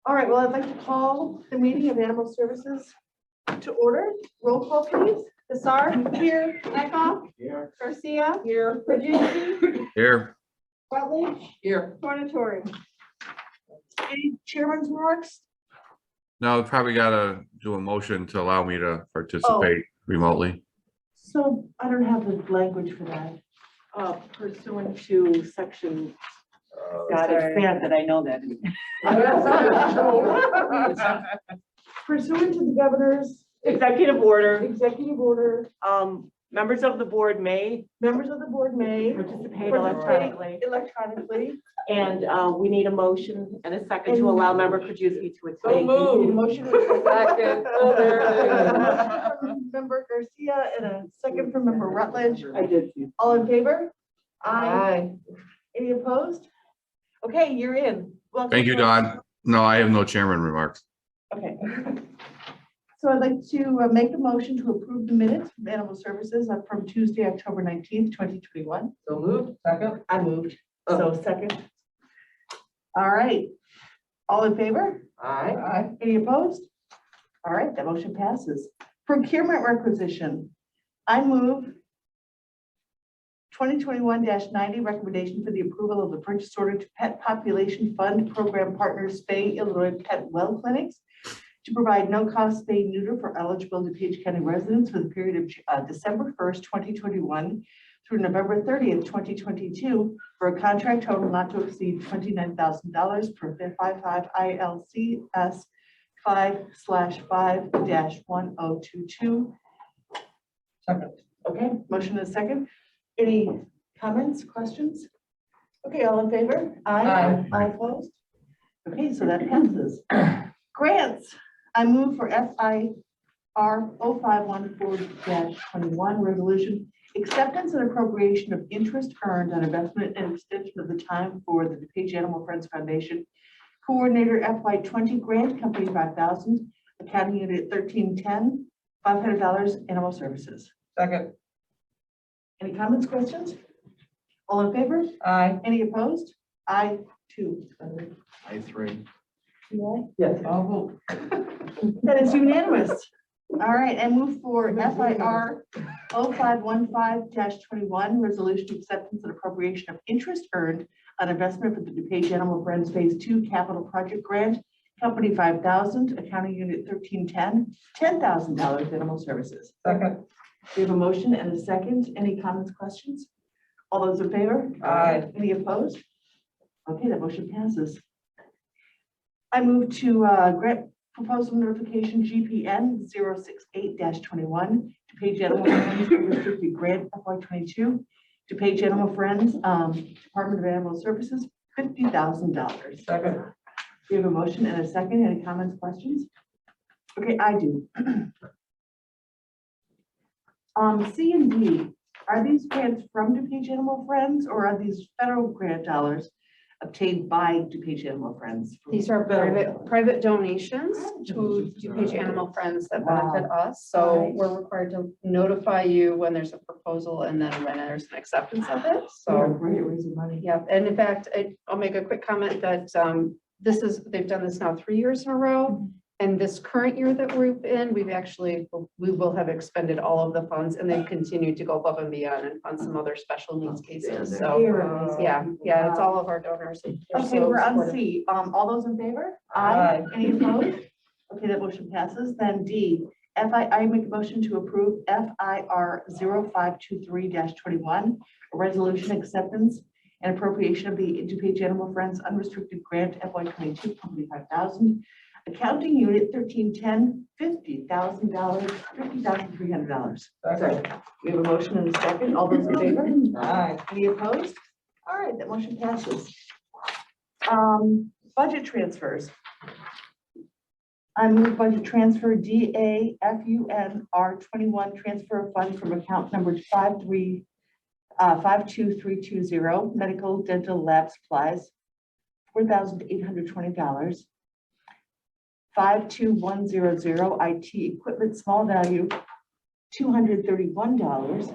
All right, well, I'd like to call the meeting of Animal Services to order. Roll call, please. Desar, here. Eckhoff. Here. Garcia. Here. Virginie. Here. Rutledge. Here. Tornatori. Any chairman's remarks? No, probably gotta do a motion to allow me to participate remotely. So I don't have the language for that. Pursuant to section, God, Sorry. it's sad that I know that. Pursuant to the governor's Executive order, executive order, members of the board may members of the board may participate participate electronically. electronically. And we need a motion and a second to allow member Krajewski to attend. Need a motion with a Second. Oh, there it is. from Member Garcia and a second from Member Rutledge. I did. All in favor? Aye. Any opposed? Okay, you're in. Welcome. Thank you, Don. No, I have no chairman remarks. Okay. So I'd like to make a motion to approve the minutes from Animal Services from Tuesday, October 19th, 2021. So moved. Second. I moved, so second. All right. All in favor? Aye. Any opposed? All right, that motion passes. Procurement requisition. I move 2021-90 recommendation for the approval of the purchase order to Pet Population Fund Program Partners Spay Illinois Pet Well Clinics to provide no-cost spay neuter for eligible DuPage County residents for the period of December 1st, 2021 through November 30th, 2022 for a contract total not to exceed $29,000 per 55 ILCS 5/5-1022. Second. Okay, motion is second. Any comments, questions? Okay, all in favor? Aye. All opposed? Okay, so that passes. Grants. I move for FIR 0514-21 resolution, acceptance and appropriation of interest earned on investment and extension of the time for the DuPage Animal Friends Foundation Coordinator FY20 Grant Company 5,000, Accounting Unit 1310, $500 Animal Services. Second. Any comments, questions? All in favor? Aye. Any opposed? I two. I3. Yes. I'll vote. That is unanimous. All right, and move for FIR 0515-21 resolution acceptance and appropriation of interest earned on investment for the DuPage Animal Friends Phase 2 Capital Project Grant Company 5,000, Accounting Unit 1310, $10,000 Animal Services. Second. We have a motion and a second. Any comments, questions? All those in favor? Aye. Any opposed? Okay, that motion passes. I move to grant proposal notification GPN 068-21 to Page Animal Friends Restricted Grant FY22 to Page Animal Friends Department of Animal Services $50,000. Second. We have a motion and a second. Any comments, questions? Okay, I do. C and D, are these grants from DuPage Animal Friends or are these federal grant dollars obtained by DuPage Animal Friends? These are private donations to DuPage Animal Friends that benefit us. So Right. we're required to notify you when there's a proposal and then when there's an acceptance of it. So So, great raising money. yeah, and in fact, I'll make a quick comment that they've done this now 3 years in a row. And this current year that we're in, we will have expended all of the funds and then continue to go above and beyond and fund some other special needs cases. So, yeah, it's all of our donors. They're Okay, so we're on supportive. C. All those in favor? Aye. Any opposed? Okay, that motion passes. Then D, I make a motion to approve FIR 0523-21, a resolution acceptance and appropriation of the DuPage Animal Friends Unrestricted Grant FY22 Company 5,000, Accounting Unit 1310, $50,000, $50,300. Second. We have a motion and a second. All those in favor? Aye. Any opposed? All right, that motion passes. Budget transfers. I move budget transfer DAFUNR21 transfer of funds from account number 52320 medical dental lab supplies, $4,820. 52100 IT equipment small value, $231.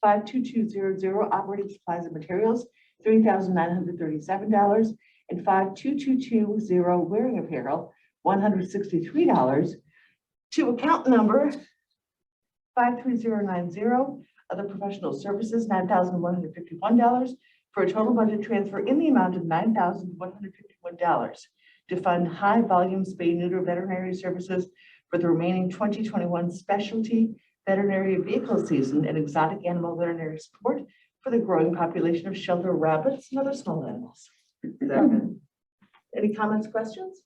52200 operating supplies and materials, $3,937. and 522220 wearing apparel, $163, to account number 53090, other professional services, $9,151, for a total budget transfer in the amount of $9,151 to fund high volume spay neuter veterinary services for the remaining 2021 specialty veterinary vehicle season and exotic animal veterinary support for the growing population of shelter rabbits and other small animals. Second. Any comments, questions?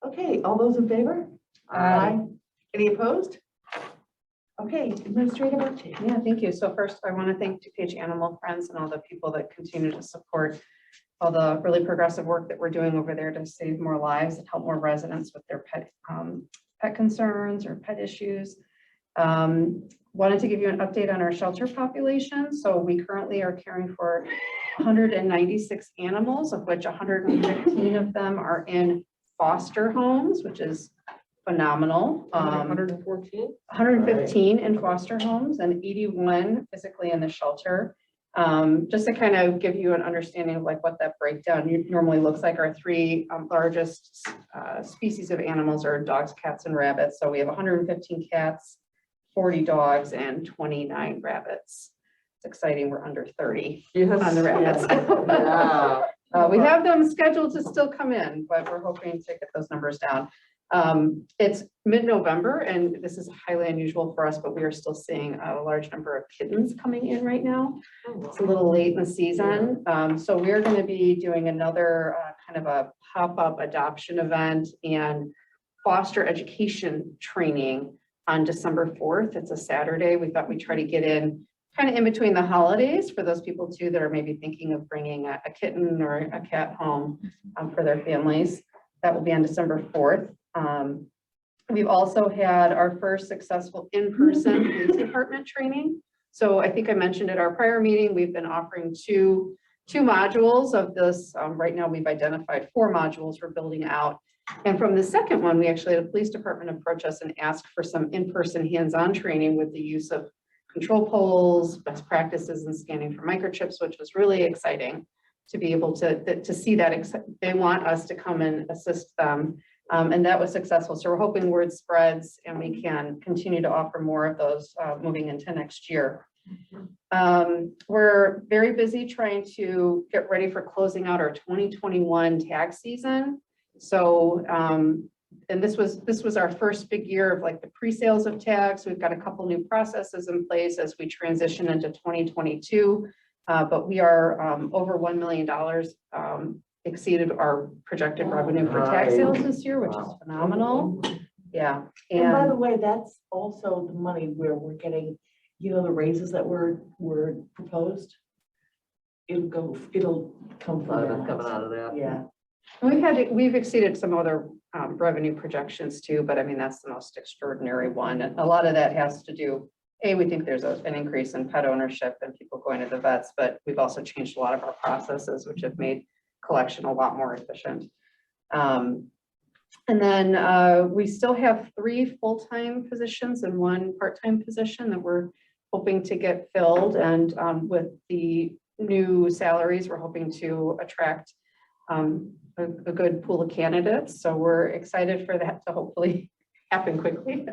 Okay, all those in favor? Aye. Any opposed? Okay, Administrator update. Yeah, thank you. So first, I want to thank DuPage Animal Friends and all the people that continue to support all the really progressive work that we're doing over there to save more lives and help more residents with their pet concerns or pet issues. Wanted to give you an update on our shelter population. So we currently are caring for 196 animals, of which 115 of them are in foster homes, which is phenomenal. 114? 115 in foster homes and 81 physically in the shelter. Just to kind of give you an understanding of like what that breakdown normally looks like, our three largest species of animals are dogs, cats, and rabbits. So we have 115 cats, 40 dogs, and 29 rabbits. It's exciting, we're under 30 on the rabbits. We have them scheduled to still come in, but we're hoping to get those numbers down. It's mid-November, and this is highly unusual for us, but we are still seeing a large number of kittens coming in right now. It's a little late in the season. So we're going to be doing another kind of a pop-up adoption event and foster education training on December 4th. It's a Saturday. We thought we'd try to get in kind of in between the holidays for those people too that are maybe thinking of bringing a kitten or a cat home for their families. That will be on December 4th. We've also had our first successful in-person police department training. So I think I mentioned at our prior meeting, we've been offering two modules of this. Right now we've identified 4 modules we're building out. And from the second one, we actually had a police department approach us and ask for some in-person hands-on training with the use of control poles, best practices in scanning for microchips, which was really exciting to be able to see that. They want us to come and assist them. And that was successful. So we're hoping word spreads and we can continue to offer more of those moving into next year. We're very busy trying to get ready for closing out our 2021 tag season. So, and this was our first big year of like the pre-sales of tags. We've got a couple new processes in place as we transition into 2022, but we are over $1 million exceeded our projected revenue for tag sales this year, which is phenomenal. Yeah. And by the way, that's also the money where we're getting, you know, the raises that were proposed. It'll come from that. Coming out of that. Yeah. We've exceeded some other revenue projections too, but I mean, that's the most extraordinary one. And a lot of that has to do, we think there's an increase in pet ownership and people going to the vets, but we've also changed a lot of our processes, which have made collection a lot more efficient. And then we still have 3 full-time positions and 1 part-time position that we're hoping to get filled. And with the new salaries, we're hoping to attract a good pool of candidates. So we're excited for that to hopefully happen quickly.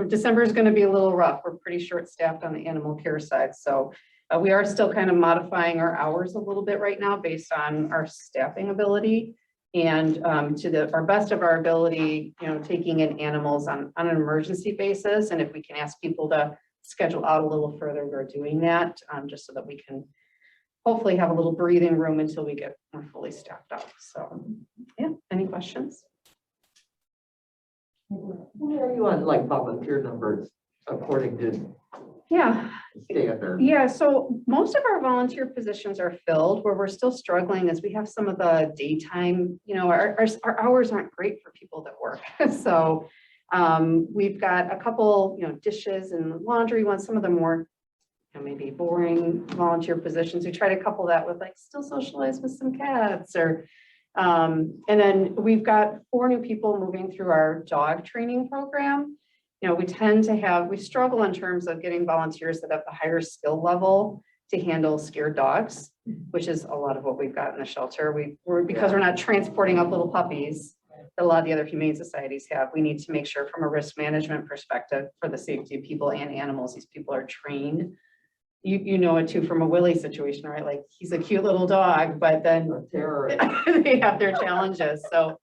December is going to be a little rough. We're pretty short-staffed on the animal care side. So we are still kind of modifying our hours a little bit right now based on our staffing ability and to our best of our ability, you know, taking in animals on an emergency basis. And if we can ask people to schedule out a little further, we're doing that just so that we can hopefully have a little breathing room until we get more fully staffed up. So yeah, any questions? Where are you on like volunteer numbers according to standard? Yeah, so most of our volunteer positions are filled. Where we're still struggling is we have some of the daytime, you know, our hours aren't great for people that work. So we've got a couple, you know, dishes and laundry ones, some of the more, you know, maybe boring volunteer positions. We try to couple that with like still socialize with some cats or, and then we've got 4 new people moving through our dog training program. You know, we struggle in terms of getting volunteers that have the higher skill level to handle scared dogs, which is a lot of what we've got in the shelter. Because we're not transporting up little puppies that a lot of the other humane societies have, we need to make sure from a risk management perspective for the safety of people and animals, these people are trained. You know it too from a Willie situation, right? Like he's a cute little dog, but then A terrorist. they have their challenges. So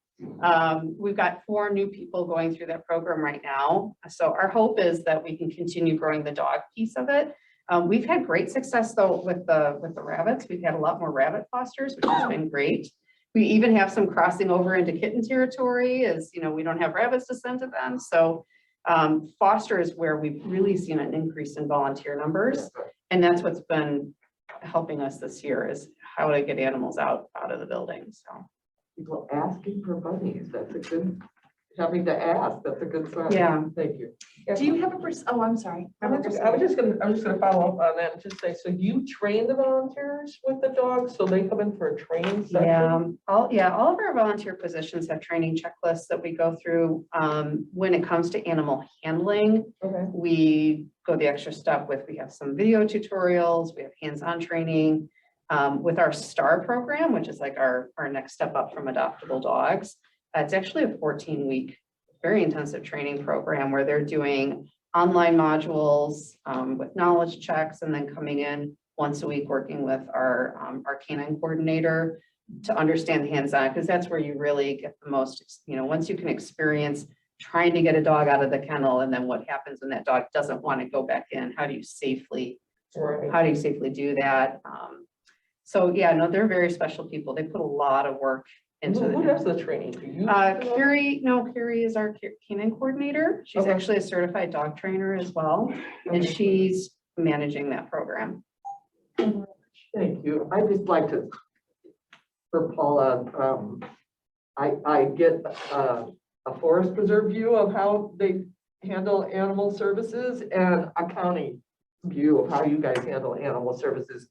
we've got 4 new people going through that program right now. So our hope is that we can continue growing the dog piece of it. We've had great success though with the rabbits. We've had a lot more rabbit fosters, which has been great. We even have some crossing over into kitten territory, as you know, we don't have rabbits to send to them. So foster is where we've really seen an increase in volunteer numbers. And that's what's been helping us this year, is how to get animals out of the building. So People asking for bunnies, that's a good, having to ask, that's a good sign. Yeah. Thank you. Do you have oh, I'm sorry. I was just gonna follow up on that and just say, so you train the volunteers with the dogs, so they come in for a training session? all of our volunteer positions have training checklists that we go through. When it comes to animal handling, Okay. we go the extra step with, we have some video tutorials, we have hands-on training. With our STAR program, which is like our next step up from adoptable dogs, it's actually a 14-week, very intensive training program where they're doing online modules with knowledge checks, and then coming in once a week working with our canine coordinator to understand the hands-on, because that's where you really get the most, you know, once you can experience trying to get a dog out of the kennel, and then what happens when that dog doesn't want to go back in, how do you safely do that? So yeah, no, they're very special people. They put a lot of work into Who it. does the training? Do you? Carrie is our canine coordinator. She's Okay. actually a certified dog trainer as well, and she's managing that program. Thank you. I'd just like to, for Paula, I get a forest preserve view of how they handle animal services and a county view of how you guys handle animal services.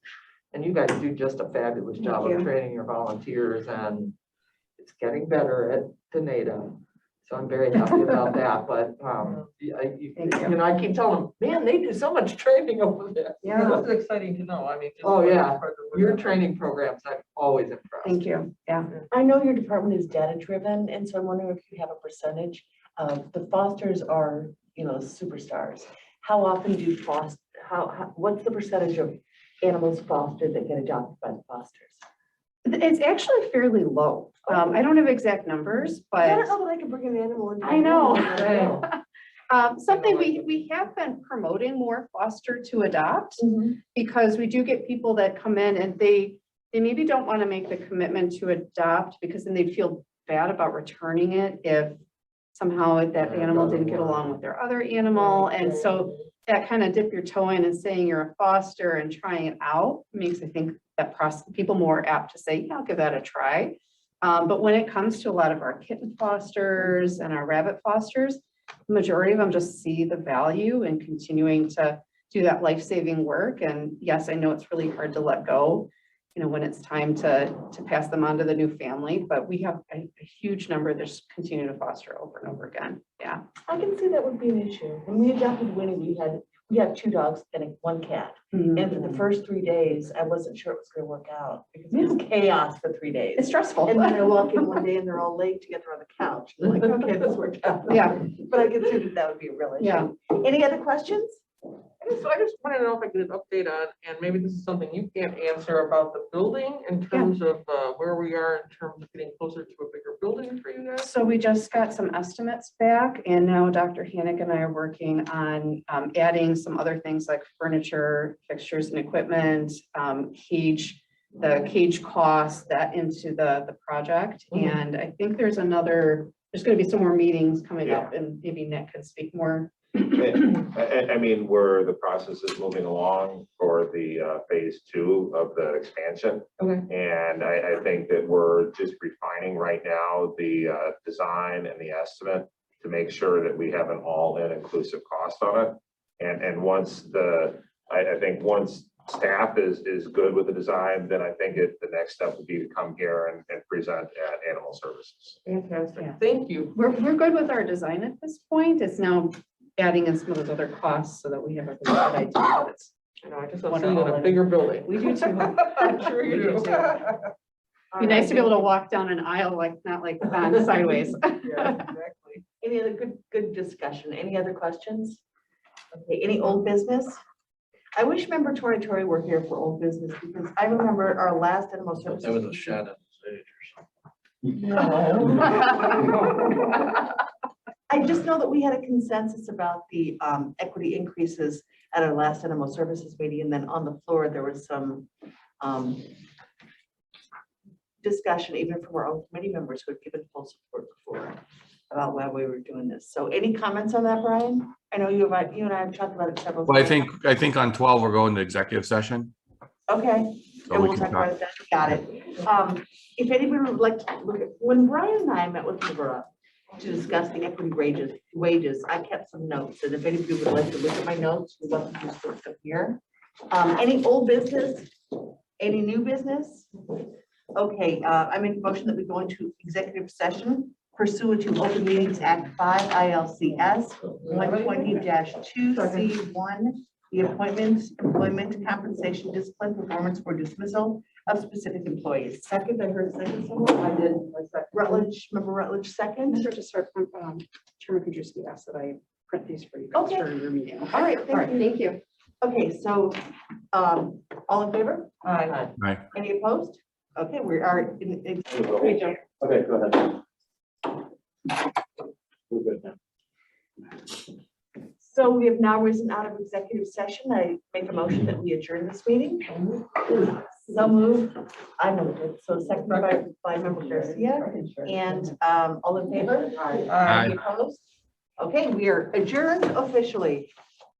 And you guys do just a fabulous job of training your volunteers, and it's getting better at Tenada. So I'm very happy about that, but I keep telling them, man, they do so much training over there. Yeah, that's exciting to know. I mean. Oh, yeah. Your training programs, I'm always impressed. Thank you. Yeah. I know your department is data driven, and so I'm wondering if you have a percentage. The fosters are, you know, superstars. How often do you foster, what's the percentage of animals fostered that get adopted by the fosters? It's actually fairly low. I don't have exact numbers, but I don't know that I can bring an animal into. I know. Something I know. we have been promoting more foster to adopt, Mhm. because we do get people that come in and they maybe don't want to make the commitment to adopt, because then they'd feel bad about returning it if somehow that animal didn't get along with their other animal. And so that kind of dip your toe in and saying you're a foster and trying it out makes, I think, that people more apt to say, yeah, I'll give that a try. But when it comes to a lot of our kitten fosters and our rabbit fosters, the majority of them just see the value in continuing to do that life-saving work. And yes, I know it's really hard to let go, you know, when it's time to pass them on to the new family, but we have a huge number that just continue to foster over and over again. Yeah. I can see that would be an issue. When we adopted Winnie, we had 2 dogs and 1 cat. Mhm. And for the first 3 days, I wasn't sure it was gonna work out because it was chaos for 3 days. It's stressful. And then I walk in one day and they're all laid together on the couch. I'm like, okay, this worked out. Yeah. But I can see that would be a real issue. Yeah. Any other questions? So I just wanted to know if I could get an update on, and maybe this is something you can't answer, about the building in terms of where we are in terms of getting closer to a bigger building for you guys. So we just got some estimates back, and now Dr. Hannick and I are working on adding some other things like furniture, fixtures and equipment, the cage costs that into the project. And I think there's going to be some more meetings coming up, and maybe Nick can speak more. I mean, where the process is moving along for the phase 2 of the expansion. Okay. And I think that we're just refining right now the design and the estimate to make sure that we have an all-in inclusive cost on it. And once I think once staff is good with the design, then I think the next step would be to come here and present at Animal Services. Fantastic. Yeah. Thank you. We're good with our design at this point. It's now adding in some of those other costs so that we have a good idea that it's No, I just want to see you in a bigger building. We do too. I'm sure you We do do. too. Be nice to be able to walk down an aisle like, not like on sideways. Yeah, exactly. Any other good discussion? Any other questions? Okay, any old business? I wish member Tori were here for old business because I remember our last animal services. That was a shot at the stage or something. No. I just know that we had a consensus about the equity increases at our last animal services meeting, and then on the floor, there was some discussion even from our own committee members who had given full support before about why we were doing this. So any comments on that, Brian? I know you and I have talked about it several Well, times. I think on 12, we're going to executive session. Okay. So And we we'll can talk about it then. Got it. If anybody would like to look at, when Brian and I met with Laura to discuss the equity wages, I kept some notes, and if anybody would like to look at my notes, we'd love to just put them here. Any old business? Any new business? Okay, I make a motion that we go into executive session pursuant to Open Meetings Act 5 ILCS 120-2C1, the appointments, employment, compensation, discipline, performance, or dismissal of specific employees. Second, I heard second someone. I did. Rutledge, member Rutledge, second. Mr. Chairman Kudrowski asked that I print these for you guys Okay. for your meeting. All right, thank you. Thank you. Okay, so, all in favor? Aye. Right. Any opposed? Okay, we are in. Okay, go ahead. We're good now. So we have now risen out of executive session. I make a motion that we adjourn this meeting. So moved. I moved it. So second by member Garcia. And all in favor? Aye. Aye. Any opposed? Okay, we are adjourned officially.